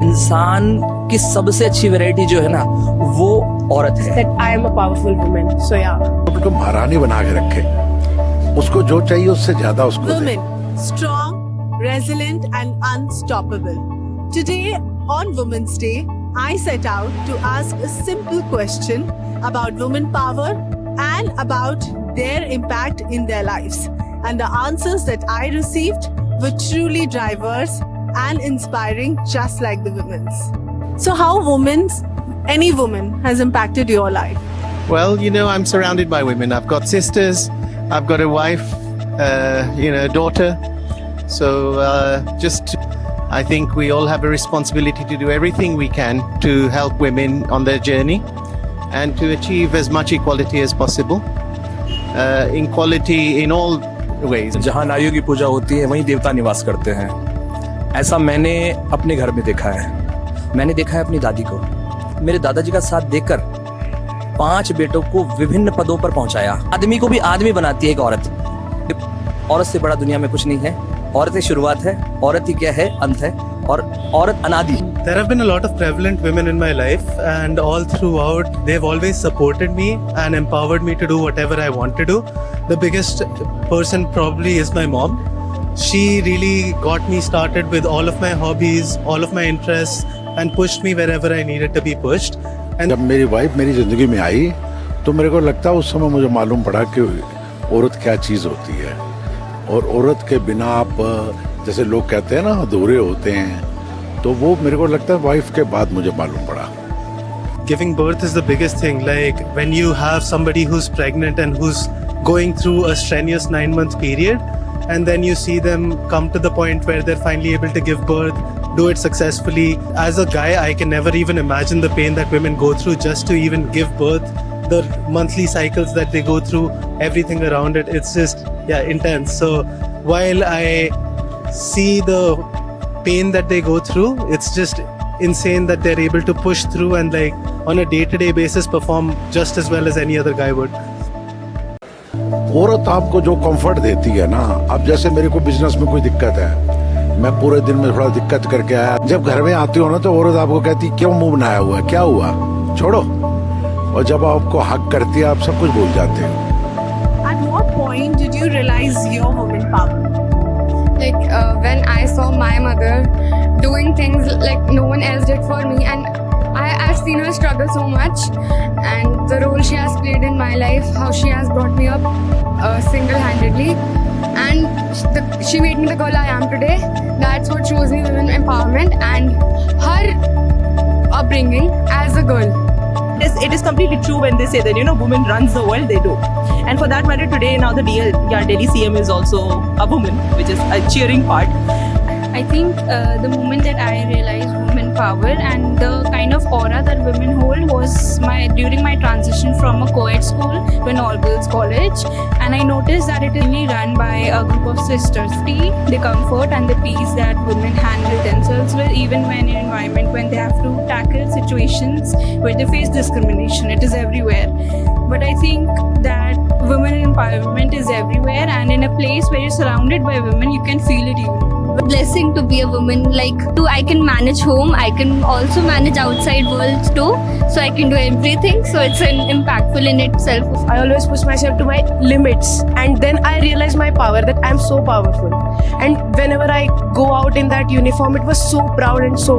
इंसान की सबसे अच्छी वैरायटी जो है ना वो औरत है। That I am a powerful woman. So yeah. उनको महारानी बना के रखे, उसको जो चाहिए उससे ज्यादा उसको दे। Women, strong, resilient and unstoppable. Today on Women's Day, I set out to ask a simple question about women power and about their impact in their lives. And the answers that I received were truly diverse and inspiring, just like the women's. So how any woman has impacted your life? Well, I'm surrounded by women. I've got sisters, I've got a wife, a daughter. So I think we all have a responsibility to do everything we can to help women on their journey and to achieve as much equality as possible. Equality in all ways. जहाँ नारियों की पूजा होती है वहीं देवता निवास करते हैं। ऐसा मैंने अपने घर में देखा है। मैंने देखा है अपनी दादी को, मेरे दादाजी का साथ देकर 5 बेटों को विभिन्न पदों पर पहुंचाया। आदमी को भी आदमी बनाती है एक औरत। औरत से बड़ा दुनिया में कुछ नहीं है। औरत ही शुरुआत है, औरत ही क्या है, अंत है, और औरत अनादि। There have been a lot of prevalent women in my life, and all throughout they've always supported me and empowered me to do whatever I want to do. The biggest person probably is my mom. She really got me started with all of my hobbies, all of my interests, and pushed me wherever I needed to be pushed. And जब मेरी wife मेरी जिंदगी में आई तो मेरे को लगता है उस समय मुझे मालूम पड़ा कि औरत क्या चीज होती है, और औरत के बिना आप जैसे लोग कहते हैं ना अधूरे होते हैं, तो वो मेरे को लगता है वाइफ के बाद मुझे मालूम पड़ा। giving birth is the biggest thing. Like when you have somebody who's pregnant and who's going through a strenuous 9-month period, and then you see them come to the point where they're finally able to give birth, do it successfully. As a guy, I can never even imagine the pain that women go through just to even give birth, the monthly cycles that they go through, everything around it. It's just, intense. So while I see the pain that they go through, it's just insane that they're able to push through and like on a day-to-day basis perform just as well as any other guy would. औरत आपको जो comfort देती है ना, अब जैसे मेरे को बिजनेस में कोई दिक्कत है, मैं पूरे दिन में थोड़ा दिक्कत करके आया, जब घर में आती हो ना तो औरत आपको कहती क्यों मुंह बनाया हुआ है, क्या हुआ, छोड़ो, और जब आपको हक करती है आप सब कुछ भूल जाते हो। At what point did you realize your woman power? Like when I saw my mother doing things like no one else did for me, and I've seen her struggle so much, and the role she has played in my life, how she has brought me up single-handedly, and she made me the girl I am today. That's what shows me women empowerment and her upbringing as a girl. It is completely true when they say that women runs the world. They do, and for that matter, today now the Delhi CM is also a woman, which is a cheering part. I think the moment that I realized women power and the kind of aura that women hold was during my transition from a co-ed school to an all-girls college, and I noticed that it is really run by a group of sisters. The comfort and the peace that women handle themselves with, even when in an environment when they have to tackle situations where they face discrimination, it is everywhere. But I think that women empowerment is everywhere, and in a place where you're surrounded by women, you can feel it even. Blessing to be a woman. I can manage home, I can also manage outside world too, so I can do everything, so it's impactful in itself. I always push myself to my limits, and then I realize my power, that I'm so powerful. And whenever I go out in that uniform, it was so proud and so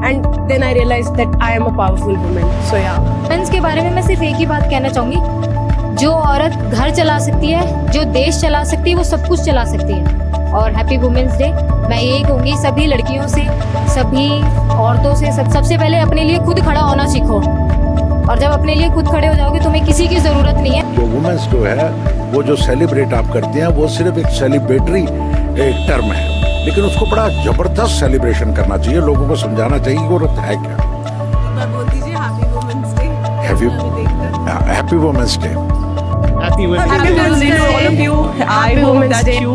and then I realized that I am a powerful woman. So yeah. Women's के बारे में मैं सिर्फ एक ही बात कहना चाहूँगी, जो औरत घर चला सकती है, जो देश चला सकती है, वो सब कुछ चला सकती है। और हैप्पी वुमेन्स डे। मैं यही कहूँगी सभी लड़कियों से, सभी औरतों से, सबसे पहले अपने लिए खुद खड़ा होना सीखो, और जब अपने लिए खुद खड़े हो जाओगे तुम्हें किसी की ज़रूरत नहीं है। जो वुमेन्स डे है वो जो सेलिब्रेट आप करते हैं वो सिर्फ एक सेलिब्रेटरी एक टर्म है, लेकिन उसको बड़ा जबरदस्त सेलिब्रेशन करना चाहिए, लोगों को समझाना चाहिए कि औरत है क्या। बोल दीजिए happy women's day. Happy women's day. Happy Women's Day. Happy Women's Day to all of you. I hope that you